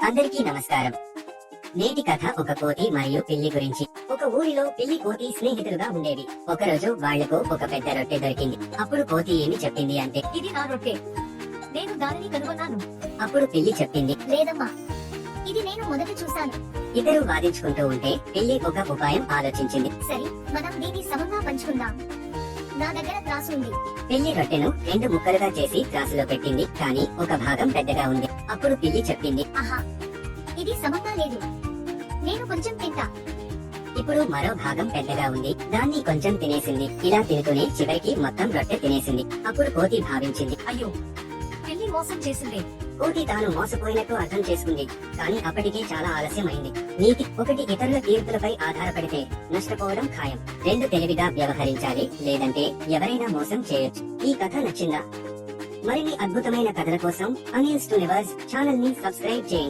అందరికీ నమస్కారం. నేటి కథ ఒక కోతి మరియు పిల్లి గురించి. ఒక ఊరిలో పిల్లి కోతి స్నేహితులుగా ఉండేవి. ఒకరోజు వాళ్లకు ఒక పెద్ద రొట్టె దొరికింది. అప్పుడు కోతి ఏమి చెప్పింది అంటే, ఇది నా రొట్టె, నేను దానిని కనుగొన్నాను. అప్పుడు పిల్లి చెప్పింది, లేదమ్మా, ఇది నేను మొదట చూశాను. ఇద్దరు వాదించుకుంటూ ఉంటే పిల్లి ఒక ఉపాయం ఆలోచించింది. సరే, మనం దీన్ని సమంగా పంచుకుందాం. నా దగ్గర త్రాసు ఉంది. పిల్లి రొట్టెను 2 ముక్కలుగా చేసి త్రాసులో పెట్టింది. కానీ ఒక భాగం పెద్దగా ఉంది. అప్పుడు పిల్లి చెప్పింది, ఆహా, ఇది సమంగా లేదు, నేను కొంచెం తింటా. ఇప్పుడు మరో భాగం పెద్దగా ఉంది. దాన్ని కొంచెం తినేసింది. ఇలా తింటూనే చివరికి మొత్తం రొట్టె తినేసింది. అప్పుడు కోతి భావించింది, అయ్యో, పిల్లి మోసం చేసిందే. కోతి తాను మోసపోయినట్టు అర్థం చేసుకుంది. కానీ అప్పటికే చాలా ఆలస్యమైంది. నీతి: 1 ఇతరుల తీర్పులపై ఆధారపడితే నష్టపోవడం ఖాయం. 2 తెలివిగా వ్యవహరించాలి, లేదంటే ఎవరైనా మోసం చేయొచ్చు. ఈ కథ నచ్చిందా? మరిన్ని అద్భుతమైన కథల కోసం అనిల్స్ టు నెవర్స్ ఛానల్ ని సబ్స్క్రైబ్ చేయండి.